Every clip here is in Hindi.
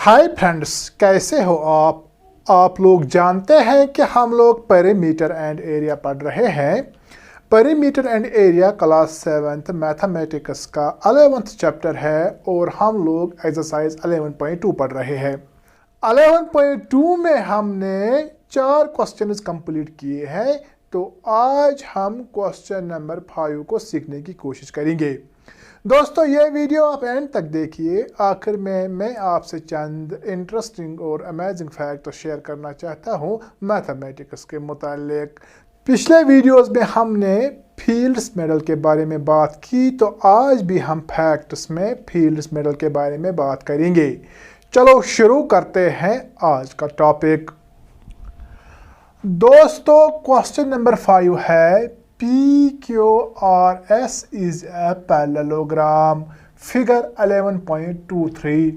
हाय फ्रेंड्स, कैसे हो आप लोग जानते हैं कि हम लोग पेरीमीटर एंड एरिया पढ़ रहे हैं। Perimeter and area class 7th mathematics का 11th चैप्टर है और हम लोग एक्सरसाइज 11.2 पढ़ रहे हैं। 11.2 में हमने 4 क्वेश्चंस कंप्लीट किए हैं, तो आज हम क्वेश्चन नंबर 5 को सीखने की कोशिश करेंगे। दोस्तों, ये वीडियो आप एंड तक देखिए। आखिर में मैं आपसे चंद इंटरेस्टिंग और अमेजिंग फैक्ट शेयर करना चाहता हूँ मैथमेटिक्स के मुतालिक। पिछले वीडियोस में हमने फील्ड्स मेडल के बारे में बात की, तो आज भी हम फैक्ट्स में फील्ड्स मेडल के बारे में बात करेंगे। चलो शुरू करते हैं आज का टॉपिक। दोस्तों, क्वेश्चन नंबर 5 है PQRS is a parallelogram, figure 11.23।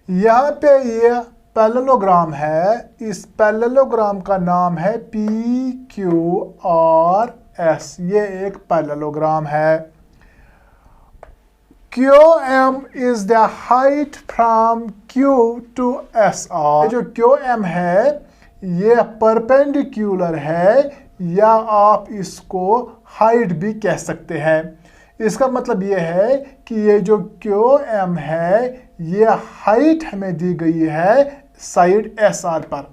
यहाँ पे ये पैरेललोग्राम है। इस पैरेललोग्राम का नाम है PQRS। ये एक पैरेललोग्राम है। QM is the height from Q to SR। जो QM है ये परपेंडिकुलर है, या आप इसको हाइट भी कह सकते हैं। इसका मतलब ये है कि ये जो QM है ये हाइट हमें दी गई है साइड SR पर,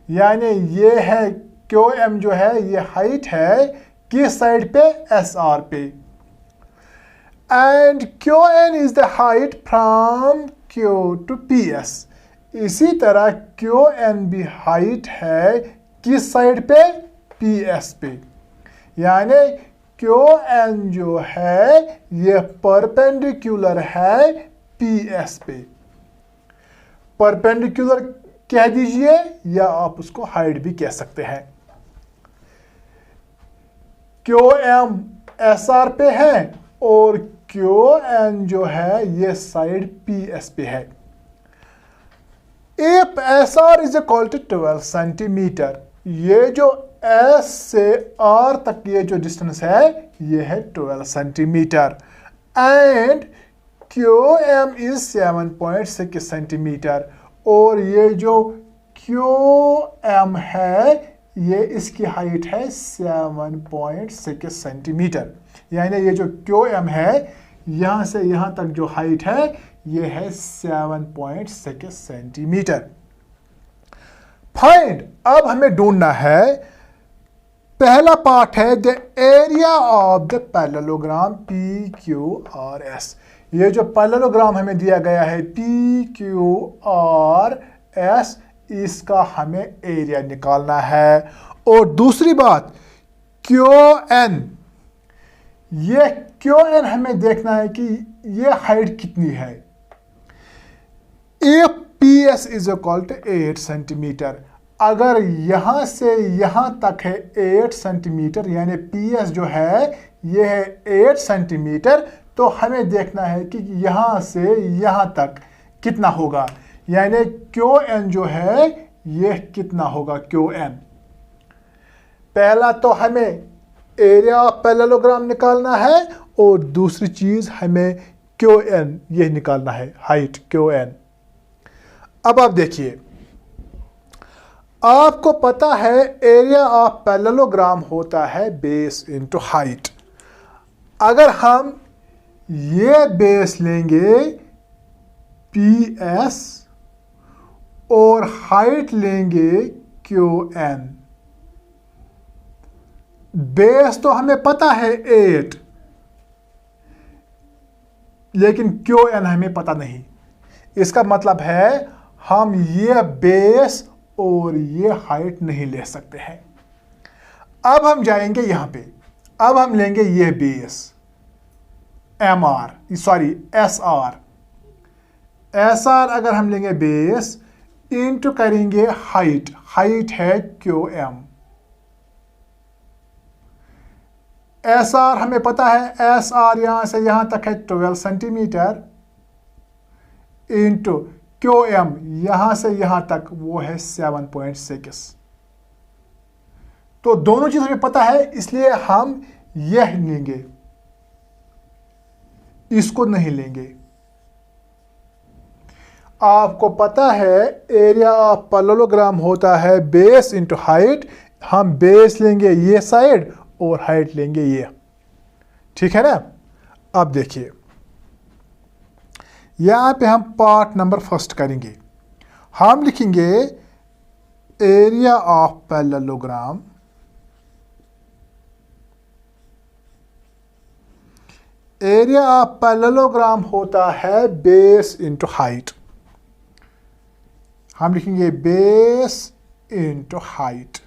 यानी ये है QM जो है ये हाइट है किस साइड पे? SR पे। And QN is the height from Q to PS। इसी तरह QN भी हाइट है किस साइड पे? PS पे। यानी QN जो है ये परपेंडिकुलर है PS पे। परपेंडिकुलर कह दीजिए या आप उसको हाइट भी कह सकते हैं। QM SR पे है और QN जो है ये साइड PS पे है। If SR is equal to 12 centimetre, ये जो S से R तक ये जो डिस्टेंस है ये है 12 centimetre. And QM is 7.6 centimetre और ये जो QM है ये इसकी हाइट है 7.6 सेंटीमीटर। यानी ये जो QM है यहाँ से यहाँ तक जो हाइट है ये है 7.6 सेंटीमीटर। फाइंड, अब हमें ढूंढना है, पहला पार्ट है the area of the parallelogram PQRS। ये जो पैरेललोग्राम हमें दिया गया है PQRS, इसका हमें एरिया निकालना है। और दूसरी बात QN, ये QN हमें देखना है कि ये हाइट कितनी है। If PS is equal to 8 centimetre, अगर यहाँ से यहाँ तक है 8 सेंटीमीटर, यानी PS जो है ये है 8 सेंटीमीटर, तो हमें देखना है कि यहाँ से यहाँ तक कितना होगा। यानी QN जो है ये कितना होगा QN। पहला तो हमें एरिया ऑफ पैरेललोग्राम निकालना है और दूसरी चीज हमें QN ये निकालना है, हाइट QN। अब आप देखिए, आपको पता है एरिया ऑफ पैरेललोग्राम होता है बेस इनटू हाइट। अगर हम ये बेस लेंगे PS और हाइट लेंगे QN, बेस तो हमें पता है 8, लेकिन QN हमें पता नहीं। इसका मतलब है हम ये बेस और ये हाइट नहीं ले सकते हैं। अब हम जाएंगे यहां पे, अब हम लेंगे ये बेस SR अगर हम लेंगे बेस इंटू करेंगे हाइट, हाइट है QM। SR हमें पता है, SR यहां से यहां तक है 12 सेंटीमीटर इंटू QM यहां से यहां तक वो है 7.6। तो दोनों चीज हमें पता है, इसलिए हम यह लेंगे, इसको नहीं लेंगे। आपको पता है एरिया ऑफ पैरेललोग्राम होता है बेस इंटू हाइट। हम बेस लेंगे ये साइड और हाइट लेंगे ये, ठीक है ना। अब देखिए यहाँ पे हम पार्ट नंबर फर्स्ट करेंगे। हम लिखेंगे area of parallelogram area of parallelogram होता है बेस इंटू हाइट। हम लिखेंगे बेस इंटू हाइट।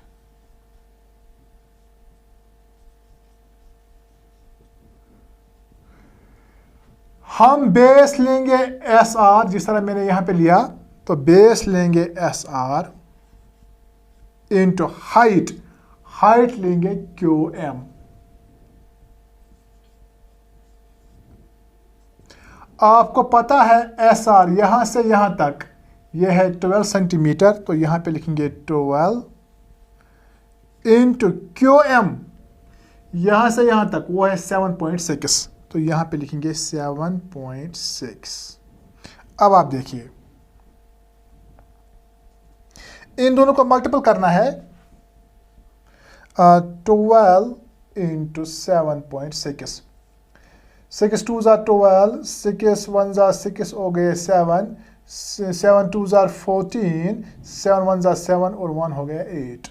हम बेस लेंगे एस आर, जिस तरह मैंने यहां पे लिया, तो बेस लेंगे S R into height, height लेंगे क्यू एम। आपको पता है एस आर यहां से यहां तक यह है 12 सेंटीमीटर, तो यहां पे लिखेंगे 12 इंटू क्यू एम, यहां से यहां तक वो है 7.6, तो यहां पे लिखेंगे 7.6। अब आप देखिए इन दोनों को मल्टीपल करना है, 12 into 7.6, 6 2s are 12, 6 1s are 6 हो गए 7, 7 2s are 14, 7 1s are 7 और 1 हो गया 8,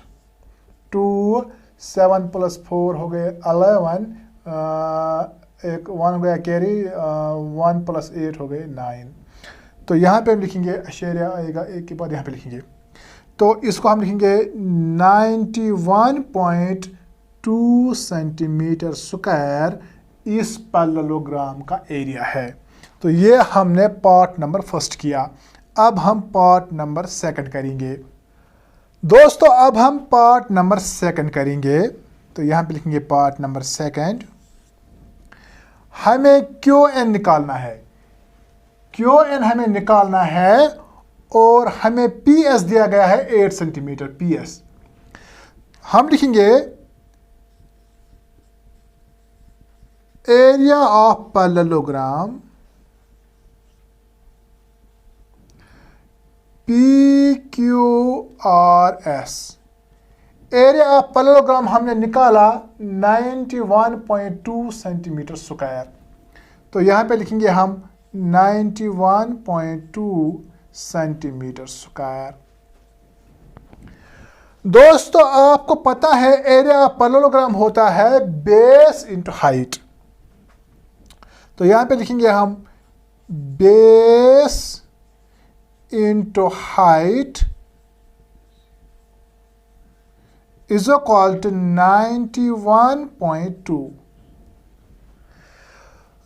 2 7 प्लस 4 हो गए 11, एक 1 हो गया कैरी, 1 प्लस 8 हो गए 9। तो यहाँ पे हम लिखेंगे अशेरिया आएगा एक के बाद यहाँ पे लिखेंगे, तो इसको हम लिखेंगे 91.2 सेंटीमीटर स्क्वायर इस पैरेललोग्राम का एरिया है। तो ये हमने पार्ट नंबर फर्स्ट किया। अब हम पार्ट नंबर सेकंड करेंगे। दोस्तों अब हम पार्ट नंबर सेकंड करेंगे, तो यहाँ पे लिखेंगे पार्ट नंबर सेकंड। हमें क्यू एन निकालना है, क्यू एन हमें निकालना है और हमें पी एस दिया गया है 8 सेंटीमीटर पी एस। हम लिखेंगे area of parallelogram P Q R S. Area of parallelogram हमने निकाला 91.2 सेंटीमीटर स्क्वायर, तो यहां पे लिखेंगे हम 91.2 सेंटीमीटर स्क्वायर। दोस्तों आपको पता है एरिया ऑफ पैरेललोग्राम होता है बेस इंटू हाइट, तो यहां पे लिखेंगे हम base into height is equal to 91.2।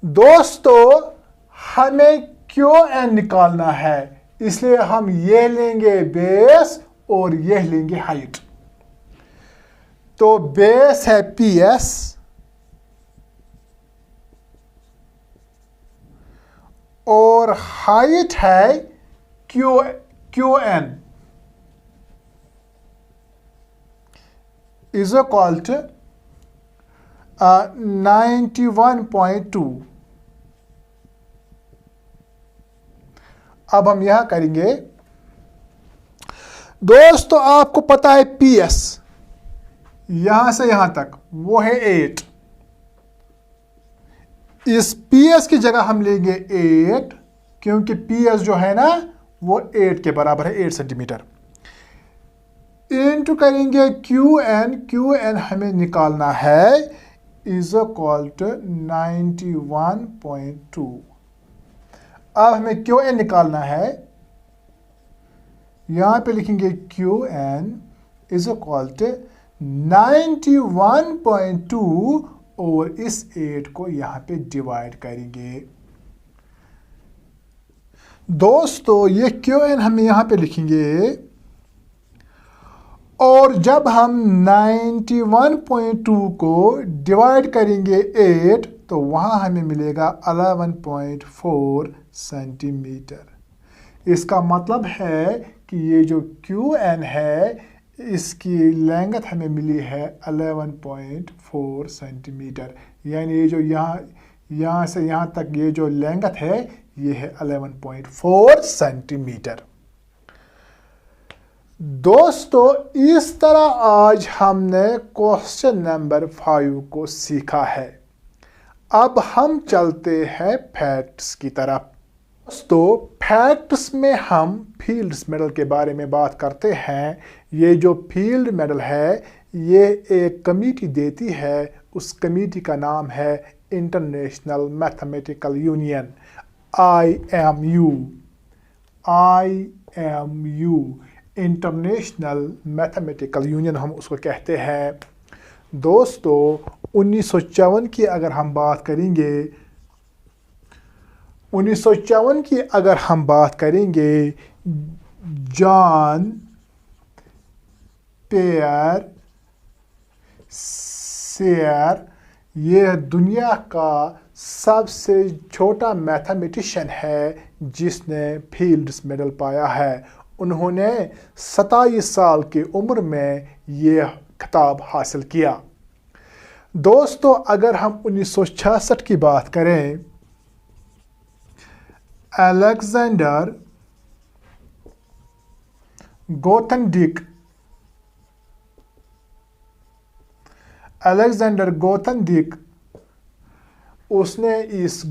दोस्तों हमें क्यू एन निकालना है, इसलिए हम ये लेंगे बेस और ये लेंगे हाइट। तो बेस है पी एस और हाइट है Q N is equal to 91.2। अब हम यहां करेंगे, दोस्तों आपको पता है पी एस यहां से यहां तक वो है 8, इस पी एस की जगह हम लेंगे 8, क्योंकि पी एस जो है ना वो 8 के बराबर है, 8 सेंटीमीटर। इनटू करेंगे क्यू एन हमें निकालना है इज इक्वल टू 91.2। अब हमें क्यू एन निकालना है, यहां पे लिखेंगे Q N is equal to 91.2 और इस 8 को यहां पे डिवाइड करेंगे। दोस्तों ये क्यू एन हम यहां पे लिखेंगे और जब हम 91.2 को डिवाइड करेंगे 8 तो वहां हमें मिलेगा 11.4 सेंटीमीटर। इसका मतलब है कि ये जो क्यू एन है इसकी लेंथ हमें मिली है 11.4 सेंटीमीटर, यानी ये जो यहाँ से यहाँ तक ये जो लेंथ है ये है 11.4 सेंटीमीटर। दोस्तों, इस तरह आज हमने क्वेश्चन नंबर 5 को सीखा है। अब हम चलते हैं फैक्ट्स की तरफ। दोस्तों, फैक्ट्स में हम फील्ड्स मेडल के बारे में बात करते हैं। ये जो फील्ड मेडल है ये एक कमेटी देती है, उस कमेटी का नाम है international mathematical union, IMU। International mathematical union हम उसको कहते हैं। दोस्तों, 1954 की अगर हम बात करेंगे, 1954 की अगर हम बात करेंगे, जॉन पियर शेयर, ये दुनिया का सबसे छोटा मैथमेटिशियन है जिसने फील्ड्स मेडल पाया है। उन्होंने 27 साल की उम्र में ये खिताब हासिल किया। दोस्तों, अगर हम 1966 की बात करें, अलेक्जेंडर गोथनडिक उसने इस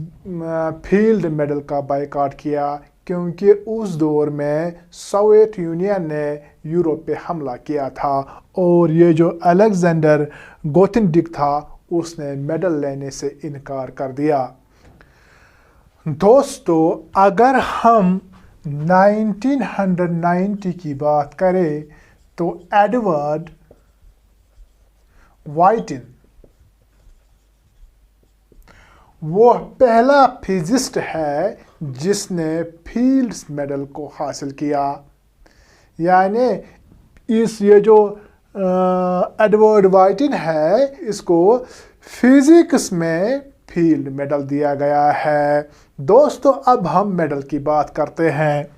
फील्ड मेडल का बायकॉट किया क्योंकि उस दौर में सोवियत यूनियन ने यूरोप पे हमला किया था और ये जो अलेक्जेंडर गोथनडिक था उसने मेडल लेने से इनकार कर दिया। दोस्तों, अगर हम 1990 की बात करें तो एडवर्ड व्हाइटिन वो पहला फिजिस्ट है जिसने फील्ड्स मेडल को हासिल किया। यानी ये जो एडवर्ड व्हाइटिन है इसको फिजिक्स में फील्ड मेडल दिया गया है। दोस्तों, अब हम मेडल की बात करते हैं।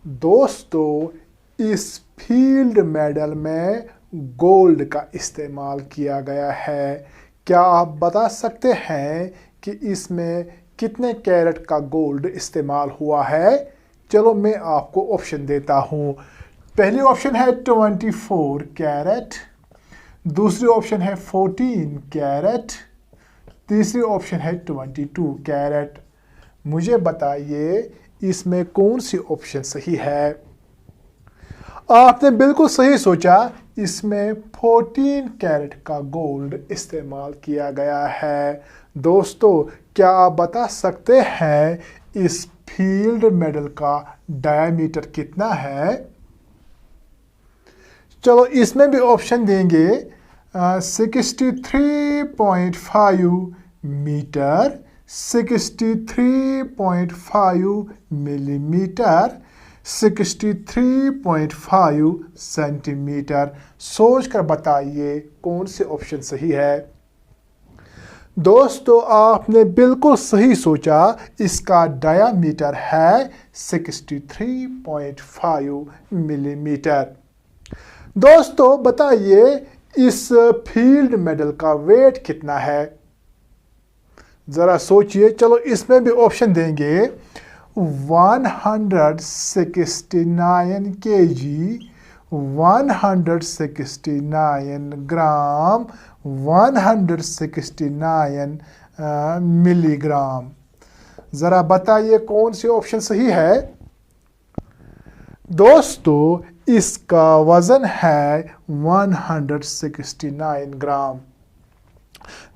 दोस्तों, इस फील्ड मेडल में गोल्ड का इस्तेमाल किया गया है। क्या आप बता सकते हैं कि इसमें कितने कैरेट का गोल्ड इस्तेमाल हुआ है? चलो मैं आपको ऑप्शन देता हूँ। पहली ऑप्शन है 24 कैरेट, दूसरी ऑप्शन है 14 कैरेट, तीसरी ऑप्शन है 22 कैरेट। मुझे बताइए इसमें कौन सी ऑप्शन सही है? आपने बिल्कुल सही सोचा, इसमें 14 कैरेट का गोल्ड इस्तेमाल किया गया है। दोस्तों, क्या आप बता सकते हैं इस फील्ड मेडल का डायमीटर कितना है? चलो इसमें भी ऑप्शन देंगे। 63.5 मीटर, 63.5 मिलीमीटर, 63.5 सेंटीमीटर। सोच कर बताइए कौन से ऑप्शन सही है। दोस्तों, आपने बिल्कुल सही सोचा, इसका डायामीटर है 63.5 मिलीमीटर। दोस्तों, बताइए इस फील्ड मेडल का वेट कितना है? ज़रा सोचिए। चलो इसमें भी ऑप्शन देंगे। 169 kg, 169 ग्राम, 169 मिलीग्राम। ज़रा बताइए कौन सी ऑप्शन सही है? दोस्तों, इसका वज़न है 169 ग्राम।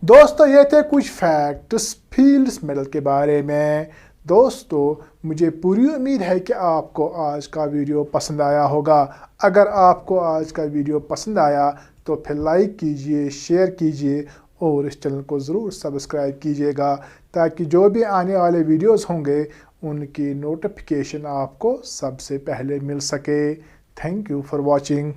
दोस्तों, ये थे कुछ फैक्ट्स फील्ड्स मेडल के बारे में। दोस्तों, मुझे पूरी उम्मीद है कि आपको आज का वीडियो पसंद आया होगा। अगर आपको आज का वीडियो पसंद आया तो फिर लाइक कीजिए, शेयर कीजिए और इस चैनल को ज़रूर सब्सक्राइब कीजिएगा ताकि जो भी आने वाले वीडियोस होंगे उनकी नोटिफिकेशन आपको सबसे पहले मिल सके। Thank you for watching.